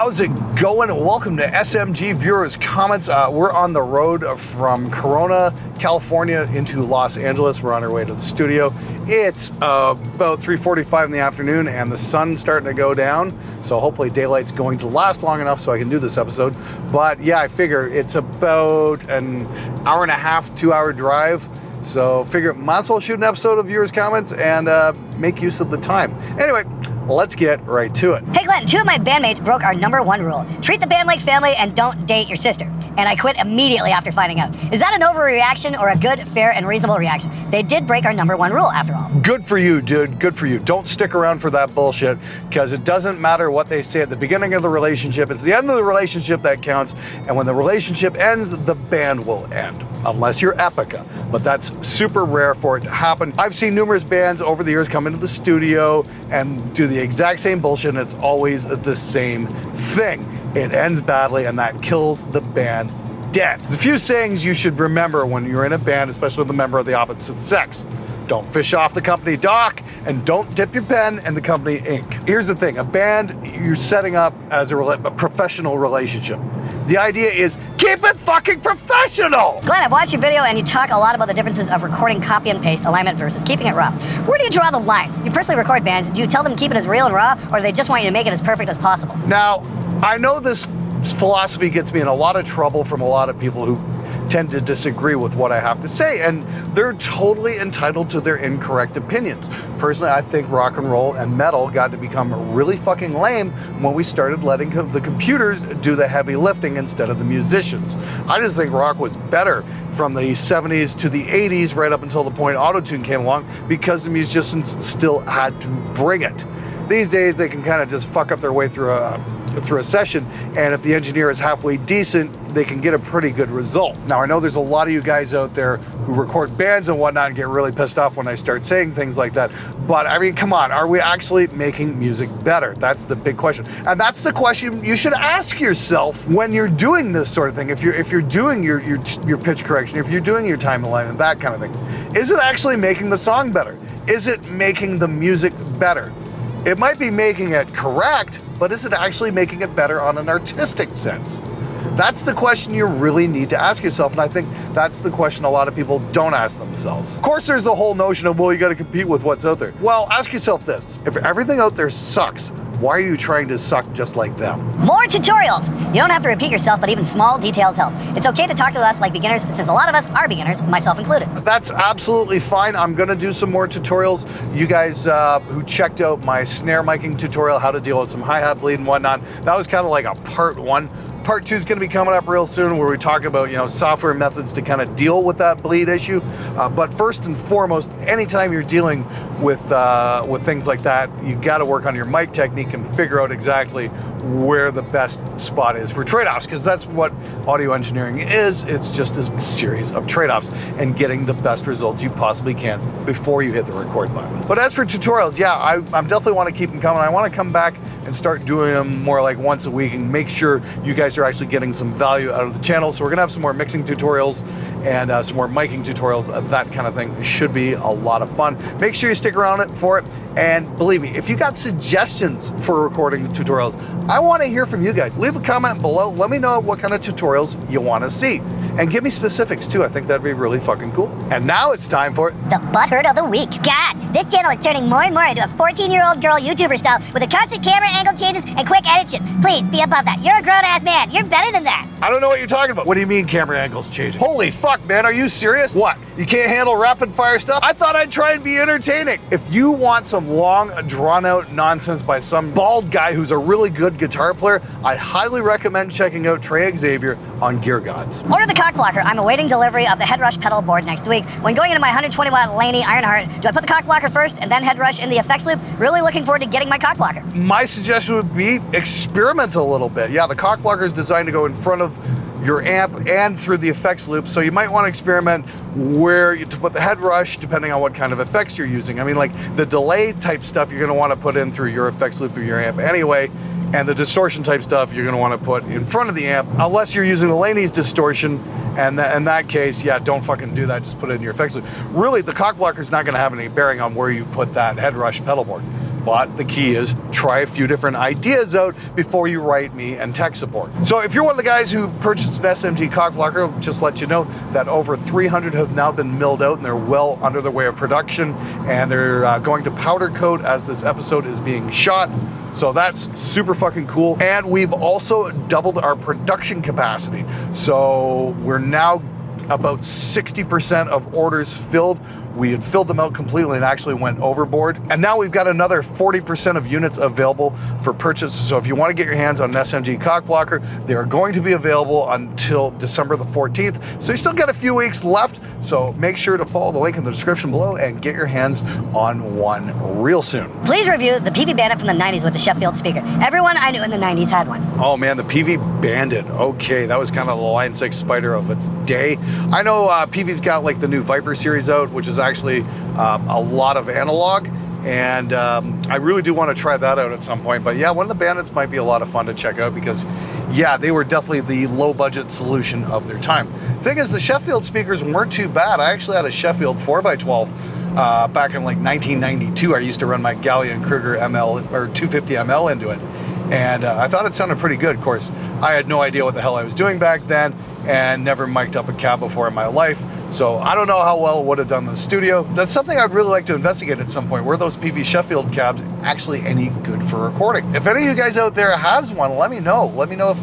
How's it going? Welcome to SMG Viewers Comments. We're on the road from Corona, California into Los Angeles. We're on our way to the studio. It's about 3:45 in the afternoon and the sun's starting to go down. So hopefully daylight's going to last long enough so I can do this episode. But yeah, I figure it's about an hour and a half, 2-hour drive. So figure might as well shoot an episode of Viewers Comments and make use of the time. Anyway, let's get right to it. Hey Glenn, 2 of my bandmates broke our #1 rule. Treat the band like family and don't date your sister. And I quit immediately after finding out. Is that an overreaction or a good, fair, and reasonable reaction? They did break our #1 rule after all. Good for you, dude. Good for you. Don't stick around for that bullshit, because it doesn't matter what they say at the beginning of the relationship. It's the end of the relationship that counts. And when the relationship ends, the band will end. Unless you're Epica. But that's super rare for it to happen. I've seen numerous bands over the years come into the studio and do the exact same bullshit, and it's always the same thing. It ends badly, and that kills the band dead. There's a few sayings you should remember when you're in a band, especially with a member of the opposite sex. Don't fish off the company dock, and don't dip your pen in the company ink. Here's the thing, a band you're setting up as a professional relationship. The idea is, keep it fucking professional! Glenn, I've watched your video and you talk a lot about the differences of recording copy and paste alignment versus keeping it raw. Where do you draw the line? You personally record bands. Do you tell them to keep it as real and raw, or do they just want you to make it as perfect as possible? Now, I know this philosophy gets me in a lot of trouble from a lot of people who tend to disagree with what I have to say, and they're totally entitled to their incorrect opinions. Personally, I think rock and roll and metal got to become really fucking lame when we started letting the computers do the heavy lifting instead of the musicians. I just think rock was better from the 70s to the 80s, right up until the point autotune came along, because the musicians still had to bring it. These days, they can kind of just fuck up their way through a session, and if the engineer is halfway decent, they can get a pretty good result. Now, I know there's a lot of you guys out there who record bands and whatnot and get really pissed off when I start saying things like that, but I mean, come on, are we actually making music better? That's the big question, and that's the question you should ask yourself when you're doing this sort of thing. If you're doing your pitch correction, if you're doing your time alignment, that kind of thing, is it actually making the song better? Is it making the music better? It might be making it correct, but is it actually making it better on an artistic sense? That's the question you really need to ask yourself, and I think that's the question a lot of people don't ask themselves. Of course, there's the whole notion of, well, you gotta compete with what's out there. Well, ask yourself this. If everything out there sucks, why are you trying to suck just like them? More tutorials! You don't have to repeat yourself, but even small details help. It's okay to talk to us like beginners, since a lot of us are beginners, myself included. That's absolutely fine. I'm gonna do some more tutorials. You guys who checked out my snare miking tutorial, how to deal with some hi-hat bleed and whatnot, that was kind of like a part 1. Part 2 is going to be coming up real soon, where we talk about, software methods to kind of deal with that bleed issue. But first and foremost, anytime you're dealing with things like that, you got to work on your mic technique and figure out exactly where the best spot is for trade-offs, because that's what audio engineering is. It's just a series of trade-offs and getting the best results you possibly can before you hit the record button. But as for tutorials, yeah, I definitely want to keep them coming. I want to come back and start doing them more like once a week and make sure you guys are actually getting some value out of the channel. So we're gonna have some more mixing tutorials and some more miking tutorials. That kind of thing should be a lot of fun. Make sure you stick around for it. And believe me, if you got suggestions for recording the tutorials, I want to hear from you guys. Leave a comment below. Let me know what kind of tutorials you want to see. And give me specifics too. I think that'd be really fucking cool. And now it's time for the Butthurt of the Week. God, this channel is turning more and more into a 14-year-old girl YouTuber style with a constant camera angle changes and quick edit shit. Please be above that. You're a grown-ass man. You're better than that. I don't know what you're talking about. What do you mean camera angles changing? Holy fuck, man. Are you serious? What? You can't handle rapid fire stuff? I thought I'd try and be entertaining. If you want some long, drawn-out nonsense by some bald guy who's a really good guitar player, I highly recommend checking out Trey Xavier on Gear Gods. Order the cock blocker. I'm awaiting delivery of the head rush pedal board next week. When going into my 120-watt Laney Ironheart, do I put the cock blocker first and then head rush in the effects loop? Really looking forward to getting my cock blocker. My suggestion would be experiment a little bit. Yeah, the cock blocker is designed to go in front of your amp and through the effects loop, so you might want to experiment where to put the head rush depending on what kind of effects you're using. I mean, like the delay type stuff you're going to want to put in through your effects loop of your amp anyway, and the distortion type stuff you're going to want to put in front of the amp, unless you're using the Laney's distortion, and in that case, yeah, don't fucking do that, just put it in your effects loop. Really, the cock blocker is not going to have any bearing on where you put that head rush pedal board. but the key is try a few different ideas out before you write me and tech support. So if you're one of the guys who purchased an SMG cock blocker, I'll just let you know that over 300 have now been milled out and they're well under the way of production, and they're going to powder coat as this episode is being shot. So that's super fucking cool. And we've also doubled our production capacity. So we're now about 60% of orders filled. We had filled them out completely and actually went overboard. And now we've got another 40% of units available for purchase. So if you want to get your hands on an SMG cock blocker, they are going to be available until December the 14th. So you still got a few weeks left. So make sure to follow the link in the description below and get your hands on one real soon. Please review the PV Bandit from the 90s with the Sheffield speaker. Everyone I knew in the 90s had one. Oh man, the PV Bandit. Okay, that was kind of the Line 6 Spider of its day. I know PV's got like the new Viper series out, which is actually a lot of analog, and I really do want to try that out at some point. But yeah, one of the Bandits might be a lot of fun to check out because yeah, they were definitely the low budget solution of their time. Thing is, the Sheffield speakers weren't too bad. I actually had a Sheffield 4x12 back in like 1992. I used to run my Gallion Kruger ML or 250 ML into it, and I thought it sounded pretty good. Of course, I had no idea what the hell I was doing back then and never mic'd up a cab before in my life. So I don't know how well it would have done in the studio. That's something I'd really like to investigate at some point. Were those PV Sheffield cabs actually any good for recording? If any of you guys out there has one, let me know. Let me know if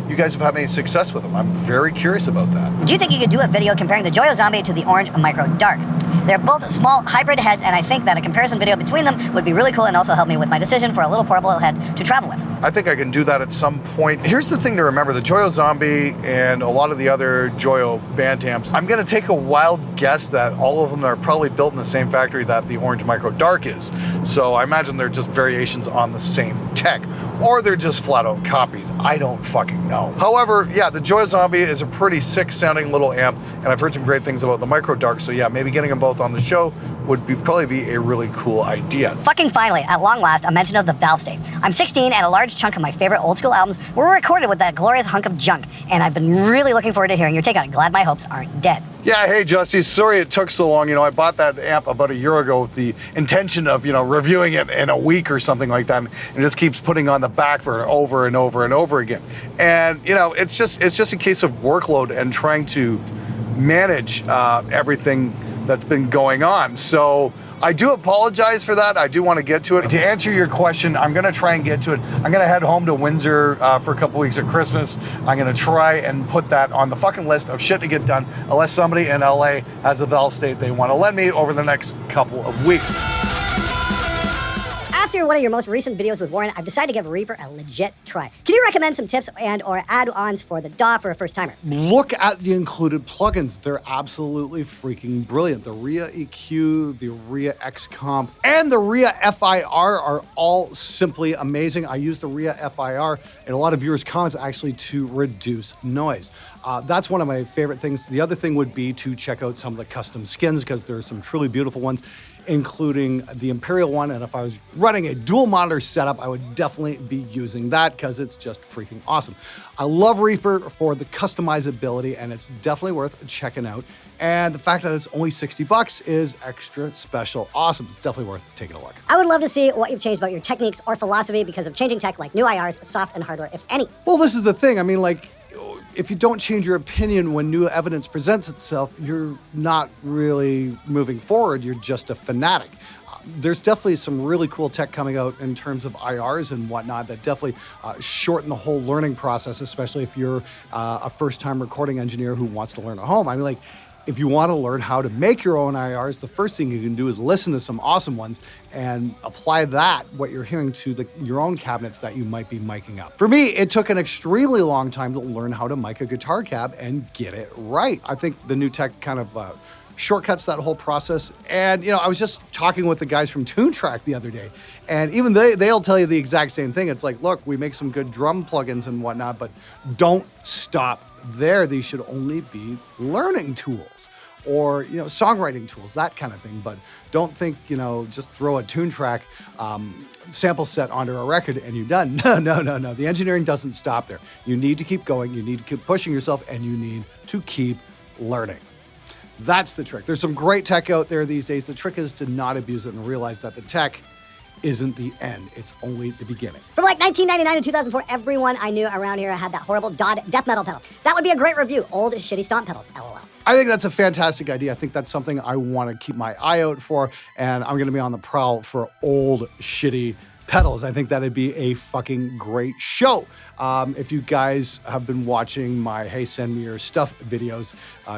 you guys have had any success with them. I'm very curious about that. Do you think you could do a video comparing the Joyo Zombie to the Orange Micro Dark? They're both small hybrid heads, and I think that a comparison video between them would be really cool and also help me with my decision for a little portable head to travel with. I think I can do that at some point. Here's the thing to remember, the Joyo Zombie and a lot of the other Joyo band amps, I'm gonna take a wild guess that all of them are probably built in the same factory that the Orange Micro Dark is. So I imagine they're just variations on the same tech, or they're just flat out copies. I don't fucking know. However, yeah, the Joyo Zombie is a pretty sick sounding little amp, and I've heard some great things about the Micro Dark, so yeah, maybe getting them both on the show would probably be a really cool idea. Fucking finally, at long last, a mention of the valve state. I'm 16 and a large chunk of my favorite old school albums were recorded with that glorious hunk of junk, and I've been really looking forward to hearing your take on it. Glad my hopes aren't dead. Yeah, hey Justy, sorry it took so long. You know, I bought that amp about a year ago with the intention of, you know, reviewing it in a week or something like that, and it just keeps putting on the back burner over and over and over again. And, you know, it's just a case of workload and trying to manage everything that's been going on. So I do apologize for that. I do want to get to it. To answer your question, I'm going to try and get to it. I'm going to head home to Windsor for a couple weeks at Christmas. I'm going to try and put that on the fucking list of shit to get done, unless somebody in LA has a valve state they want to lend me over the next couple of weeks. After one of your most recent videos with Warren, I've decided to give Reaper a legit try. Can you recommend some tips and or add-ons for the DAW for a first timer? Look at the included plugins. They're absolutely freaking brilliant. The RIA EQ, the RIA XComp, and the RIA FIR are all simply amazing. I use the RIA FIR in a lot of viewers' comments actually to reduce noise. That's one of my favorite things. The other thing would be to check out some of the custom skins because there are some truly beautiful ones, including the Imperial one. And if I was running a dual monitor setup, I would definitely be using that because it's just freaking awesome. I love Reaper for the customizability, and it's definitely worth checking out. And the fact that it's only $60 is extra special awesome. It's definitely worth taking a look. I would love to see what you've changed about your techniques or philosophy because of changing tech like new IRs, soft and hardware, if any. Well, this is the thing. I mean, like, if you don't change your opinion when new evidence presents itself, you're not really moving forward. You're just a fanatic. There's definitely some really cool tech coming out in terms of IRs and whatnot that definitely shorten the whole learning process, especially if you're a first-time recording engineer who wants to learn at home. I mean, like, if you want to learn how to make your own IRs, the first thing you can do is listen to some awesome ones and apply that, what you're hearing, to your own cabinets that you might be miking up. For me, it took an extremely long time to learn how to mic a guitar cab and get it right. I think the new tech kind of shortcuts that whole process. And, you know, I was just talking with the guys from TuneTrack the other day, and even they'll tell you the exact same thing. It's like, look, we make some good drum plugins and whatnot, but don't stop there. These should only be learning tools or, you know, songwriting tools, that kind of thing. But don't think, you know, just throw a TuneTrack sample set onto a record and you're done. No. The engineering doesn't stop there. You need to keep going. You need to keep pushing yourself, and you need to keep learning. That's the trick. There's some great tech out there these days. The trick is to not abuse it and realize that the tech isn't the end. It's only the beginning. From like 1999 to 2004, everyone I knew around here had that horrible Dodd death metal pedal. That would be a great review. Old shitty stomp pedals, LOL. I think that's a fantastic idea. I think that's something I want to keep my eye out for, and I'm going to be on the prowl for old shitty pedals. I think that'd be a fucking great show. If you guys have been watching my Hey Send Me Your Stuff videos,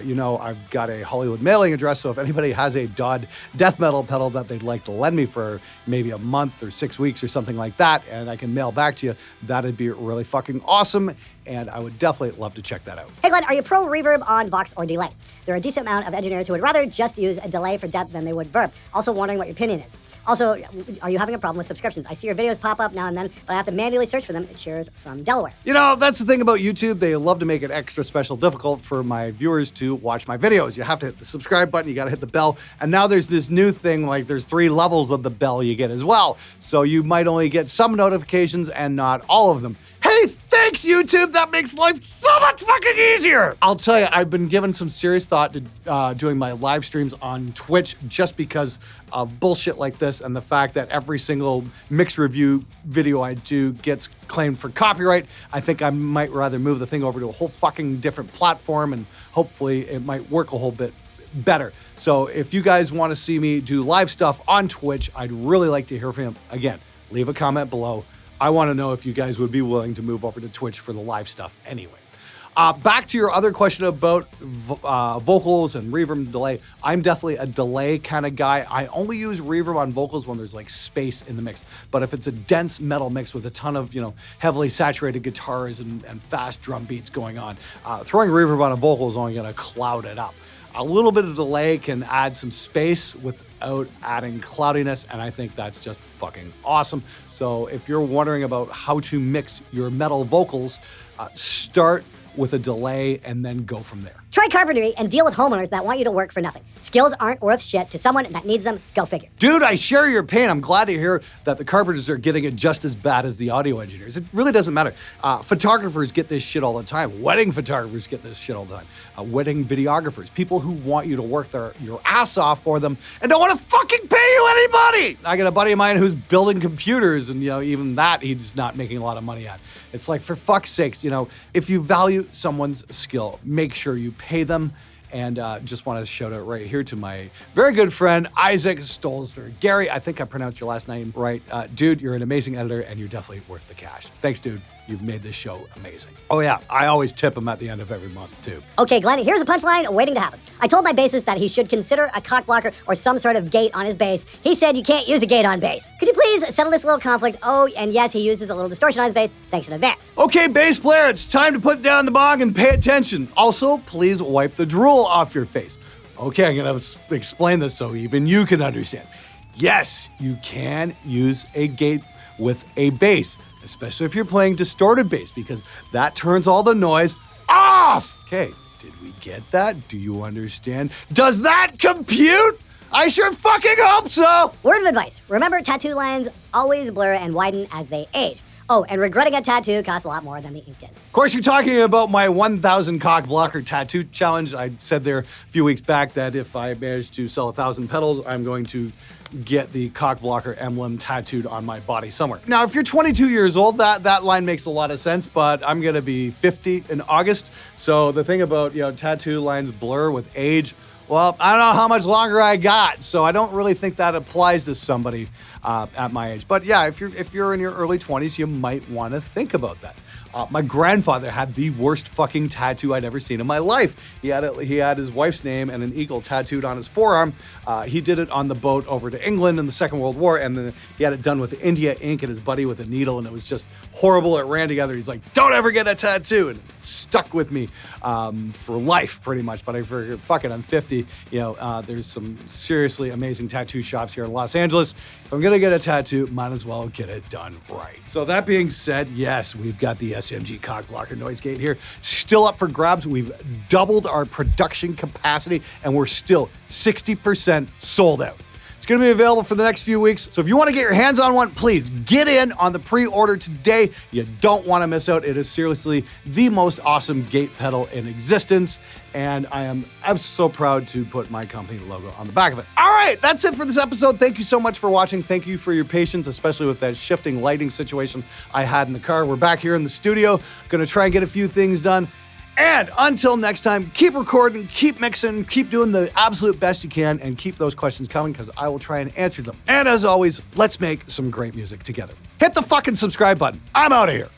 you know I've got a Hollywood mailing address, so if anybody has a Dodd death metal pedal that they'd like to lend me for maybe a month or 6 weeks or something like that, and I can mail back to you, that'd be really fucking awesome, and I would definitely love to check that out. Hey Glenn, are you pro reverb on Vox or delay? There are a decent amount of engineers who would rather just use a delay for depth than they would verb. Also wondering what your opinion is. Also, are you having a problem with subscriptions? I see your videos pop up now and then, but I have to manually search for them. Cheers from Delaware. You know, that's the thing about YouTube. They love to make it extra special difficult for my viewers to watch my videos. You have to hit the subscribe button, you gotta hit the bell, and now there's this new thing, like there's 3 levels of the bell you get as well. So you might only get some notifications and not all of them. Hey, thanks YouTube, that makes life so much fucking easier. I'll tell you, I've been giving some serious thought to doing my live streams on Twitch just because of bullshit like this and the fact that every single mix review video I do gets claimed for copyright. I think I might rather move the thing over to a whole fucking different platform, and hopefully it might work a whole bit better. So if you guys want to see me do live stuff on Twitch, I'd really like to hear from you. Again, leave a comment below. I want to know if you guys would be willing to move over to Twitch for the live stuff anyway. Back to your other question about vocals and reverb and delay. I'm definitely a delay kind of guy. I only use reverb on vocals when there's like space in the mix. But if it's a dense metal mix with a ton of, you know, heavily saturated guitars and fast drum beats going on, throwing reverb on a vocal is only going to cloud it up. A little bit of delay can add some space without adding cloudiness, and I think that's just fucking awesome. So if you're wondering about how to mix your metal vocals, start with a delay and then go from there. Try carpentry and deal with homeowners that want you to work for nothing. Skills aren't worth shit to someone that needs them. Go figure. Dude, I share your pain. I'm glad to hear that the carpenters are getting it just as bad as the audio engineers. It really doesn't matter. Photographers get this shit all the time. Wedding photographers get this shit all the time. Wedding videographers, people who want you to work your ass off for them and don't want to fucking pay you any money. I got a buddy of mine who's building computers, and you know, even that he's not making a lot of money at. It's like, for fuck's sakes, you know, if you value someone's skill, make sure you pay them. And just want to shout out right here to my very good friend, Isaac Stolzer. Gary, I think I pronounced your last name right. Dude, you're an amazing editor, and you're definitely worth the cash. Thanks, dude. You've made this show amazing. Oh yeah, I always tip him at the end of every month, too. Okay, Glenn, here's a punchline waiting to happen. I told my bassist that he should consider a cock blocker or some sort of gate on his bass. He said you can't use a gate on bass. Could you please settle this little conflict? Oh, and yes, he uses a little distortion on his bass. Thanks in advance. Okay, bass player, it's time to put down the bong and pay attention. Also, please wipe the drool off your face. Okay, I'm gonna explain this so even you can understand. Yes, you can use a gate with a bass, especially if you're playing distorted bass, because that turns all the noise off. Okay, did we get that? Do you understand? Does that compute? I sure fucking hope so. Word of advice. Remember, tattoo lines always blur and widen as they age. Oh, and regretting a tattoo costs a lot more than the ink did. Of course, you're talking about my 1,000 cock blocker tattoo challenge. I said there a few weeks back that if I manage to sell 1,000 pedals, I'm going to get the cock blocker emblem tattooed on my body somewhere. Now, if you're 22 years old, that line makes a lot of sense, but I'm gonna be 50 in August. So the thing about, you know, tattoo lines blur with age, well, I don't know how much longer I got, so I don't really think that applies to somebody at my age. But yeah, if you're in your early 20s, you might want to think about that. My grandfather had the worst fucking tattoo I'd ever seen in my life. He had his wife's name and an eagle tattooed on his forearm. He did it on the boat over to England in the Second World War, and then he had it done with India ink and his buddy with a needle, and it was just horrible. It ran together. He's like, "Don't ever get a tattoo," and it stuck with me for life, pretty much. But I figured, fuck it, I'm 50. You know, there's some seriously amazing tattoo shops here in Los Angeles. If I'm gonna get a tattoo, might as well get it done right. So that being said, yes, we've got the SMG cock blocker noise gate here, still up for grabs. We've doubled our production capacity, and we're still 60% sold out. It's It's going to be available for the next few weeks. So if you want to get your hands on one, please get in on the pre-order today. You don't want to miss out. It is seriously the most awesome gate pedal in existence. And I'm so proud to put my company logo on the back of it. All right, that's it for this episode. Thank you so much for watching. Thank you for your patience, especially with that shifting lighting situation I had in the car. We're back here in the studio, going to try and get a few things done. And until next time, keep recording, keep mixing, keep doing the absolute best you can, and keep those questions coming because I will try and answer them. And as always, let's make some great music together. Hit the fucking subscribe button. I'm out of here.